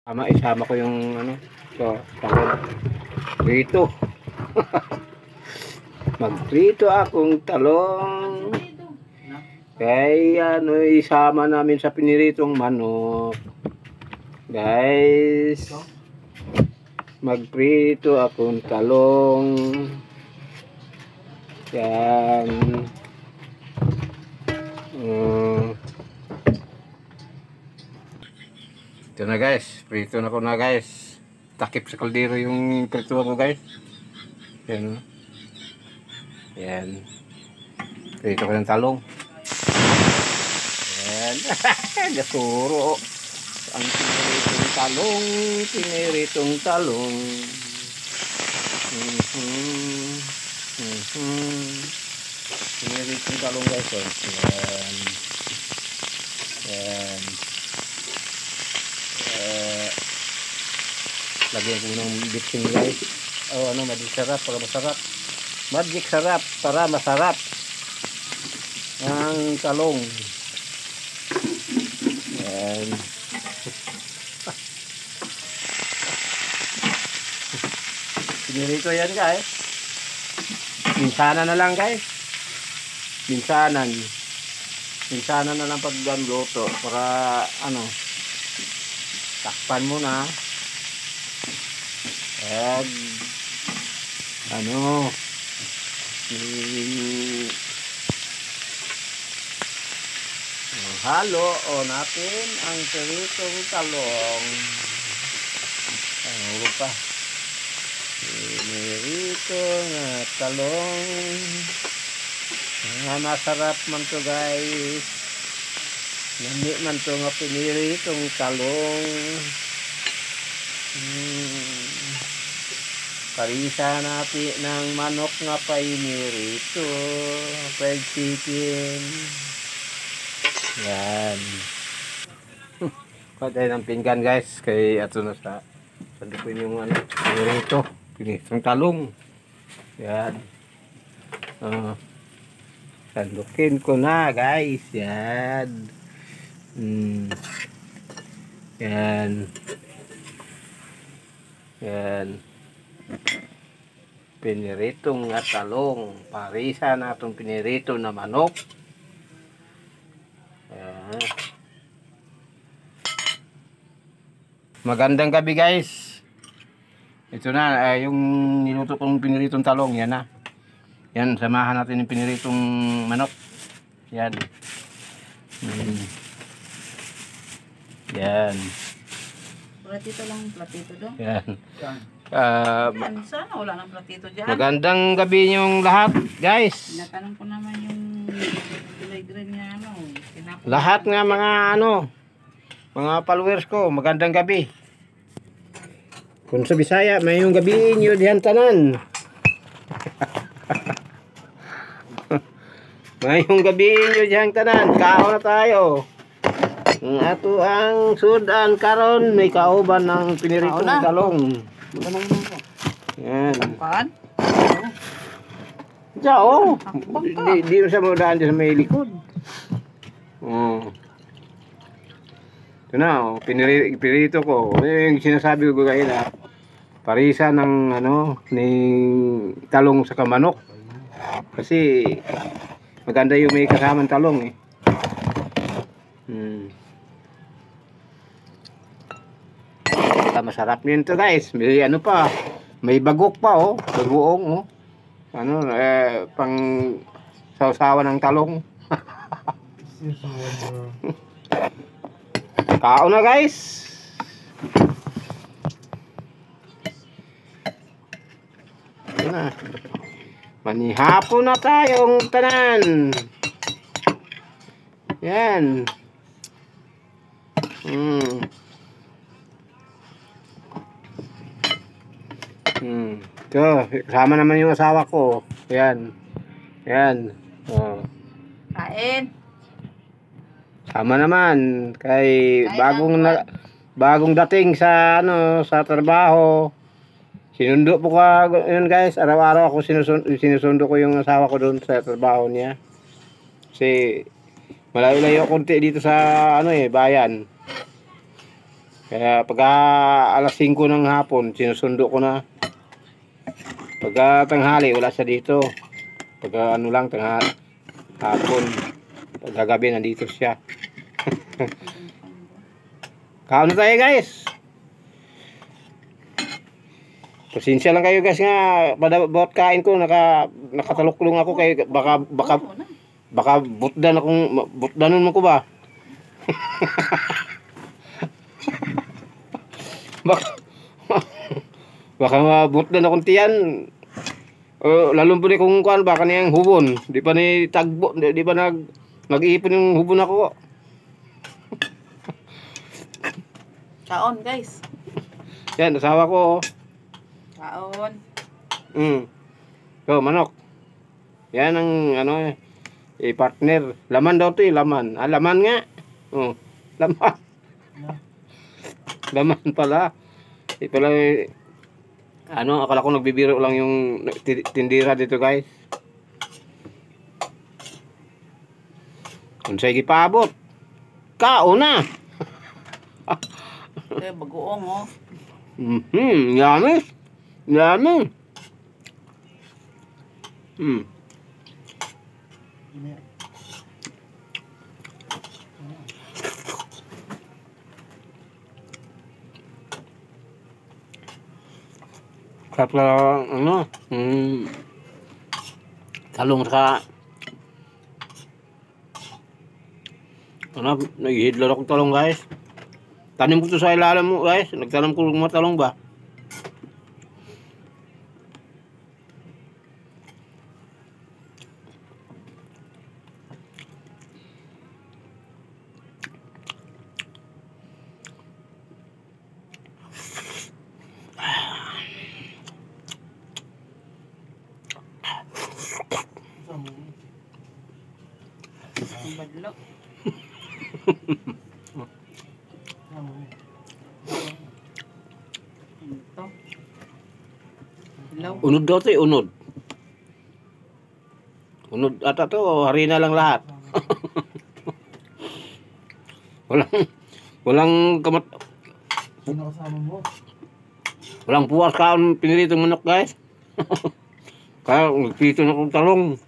Isama ko yung ano, so, talong. Prito. Magprito akong talong. Kaya ano, isama namin sa piniritong manok. Guys, magprito akong talong. Yan. Ito na guys, prito na ko na guys. Takip sa kaldero yung prito ko guys. Yan. Yan. Prito ko ng talong. Yan. Nasuro. Ang piniritong talong. Piniritong talong. Piniritong talong guys. Yan. Yan. Lagyan ko ng bitsin guys. Oh, ano, magic sarap para masarap. Magic sarap para masarap ang talong. Ayan. Pinirito yan guys. Minsanan na lang guys. Minsanan na lang pag luto para ano, takpan mo na. And ano, halo o natin ang piritong talong. Ano pa? Piniritong talong. Masarap man to guys. Nami man to nga piniritong talong. Parisa natin ng manok nga painirito. Fried chicken. Yan. Kuha tayo ng pinggan guys. Kaya ato na sa sandupin yung ano, pinirito. Piniritong talong. Yan. Sandukin ko na guys. Yan. Yan. Yan. Piniritong nga talong. Parisa na itong pinirito na manok. Yan. Magandang gabi guys. Ito na yung niluto kong piniritong talong. Yan na. Yan, samahan natin yung piniritong manok. Yan. Yan. Platito lang, platito doon. Yan. Yan, sana wala nang platito dyan. Magandang gabi niyong lahat, guys. Tinatanong ko naman yung kulay green niya, ano. Lahat nga mga ano, mga followers ko, magandang gabi. Kung sa Bisaya, may yung gabi niyo diyan tanan. May yung gabi niyo diyan tanan. Kao na tayo. Ato ang sudan karon may kauban ng piniritong talong. Yan. Paan? Diyan, di mo sa mga daan dyan sa may likod. Ito na, pinirito ko. Yung sinasabi ko kayo na parisa ng ano, ng talong sa kamanok. Kasi maganda yung may kasamang talong eh. Masarap nito guys. May ano pa, may bagok pa oh, bagoong oh. Ano pang sausawan ng talong. Kao na guys. Ito na. Manihapon na tayong tanan. Yan. Ito, kasama naman yung asawa ko. Yan. Yan. Oh. Kain. Sama naman kay bagong dating sa ano sa trabaho. Sinundo po ka yun guys. Araw-araw ako sinusundo ko yung asawa ko doon sa trabaho niya. Kasi malayo-layo konti dito sa ano bayan. Kaya pag alas 5 ng hapon, sinusundo ko na. Pag tanghali, wala siya dito. Pag ano lang, hapon. Pag gabi, nandito siya. Kaon na tayo guys. Pasensya lang kayo guys nga, bawat kain ko nakataluklong ako kay baka butdanon mo ko ba? baka mabutdan akong tiyan. Lalo po ni kung kuan baka niyang hubon, di pa ni tagbo, di ba nag-iipon yung hubon ako. Kaon guys. Yan, asawa ko. Kaon. So, manok. Yan ang ano partner. Laman daw 'to, laman. Laman nga. Laman. Laman pala. Pala akala ko nagbibiro lang yung tindira dito, guys. Unsay gipaabot? Kaon na. Bagoong oh. Yummy. Yummy. Sarap na, talong sa nag-hidlor akong talong guys. Tanim ko to sa ilalim mo guys. Nagtanim ko ng mga talong ba? Ang badlo. Ito. Hello. Unod daw to, unod. Unod ata to, harina lang lahat. walang kamat. Sino kasama mo? Walang puwas kaon piniritong manok guys. Kaya nagpito na kong talong.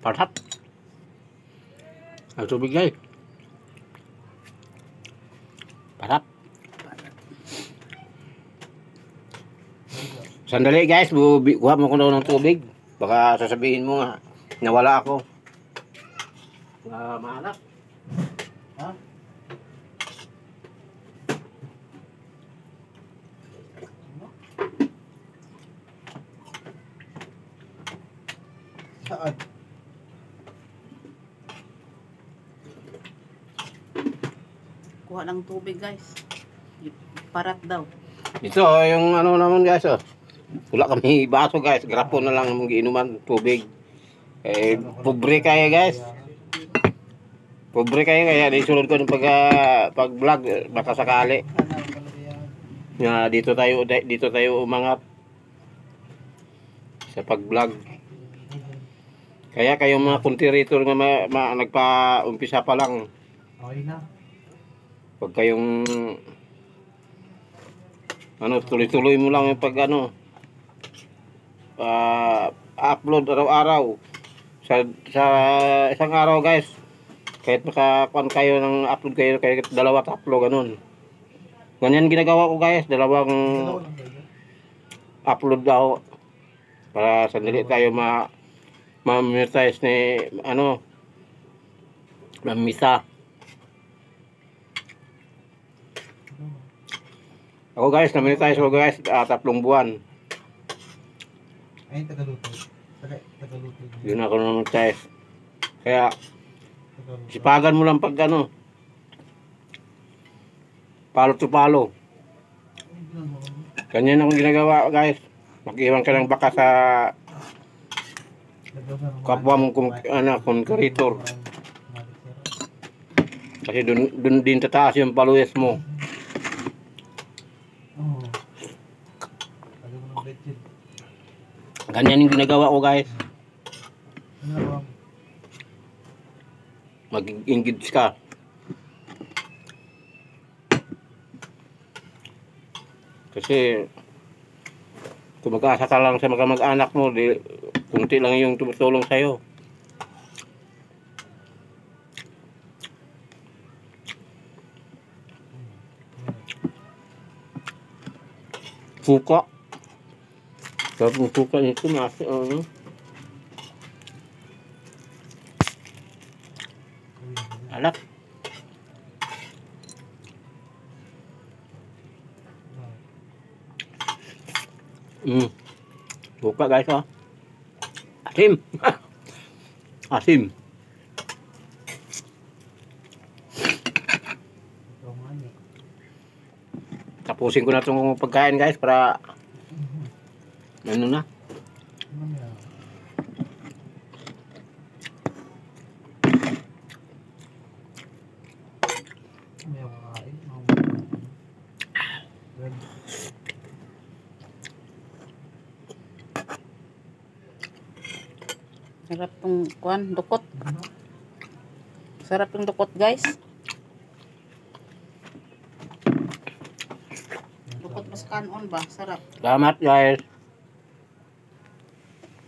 Parhat. Ang tubig guys. Parhat. Sandali guys, kuha mo ko daw ng tubig. Baka sasabihin mo nga, nawala ako. Mahanap. Ha? Saan? Kuha ng tubig guys. Parat daw. Ito yung ano naman guys oh. Wala kami baso guys, grapo na lang ang giinuman tubig. Pobre kaya guys. Pobre kaya isunod ko ng pag-vlog baka sakali. Na dito tayo umangat sa pag-vlog. Kaya kayong mga contributor nga nagpa-umpisa pa lang. Okay na. Pag kayong tuloy-tuloy mo lang yung upload araw-araw sa isang araw guys, kahit makakuan kayo ng upload kayo dalawa tatlo ganun, ganyan ginagawa ko guys, dalawang upload daw para sandali tayo ma-monetize ni mamisa. Ako guys, na-monetize ko guys 3 buwan. Ay, tagaluto. Tagaluto. Yun ako na-monetize. Kaya Tagaluto. sipagan mo lang pag palo to palo. Ganyan ang ginagawa guys. Mag-iwan ka ng baka sa kapwa mong concretor. Kasi dun din tataas yung followers mo. Ganyan yung ginagawa ko guys. Ano na ba? Mag-engage ka. Kasi kung mag-asa ka lang sa mga mag-anak mo, di, kunti lang yung tumutulong sa'yo. Suka. Sarap ng suka nito, masi. Alak. Suka guys, oh. Asim. Asim. Ikaw nga niya. Tapusin ko na itong pagkain guys para ano na. Ano niya? May kakain. Red. Sarap tong kuan, dukot. Sarap yung dukot, guys. Dukot mas kanon ba? Sarap. Salamat guys.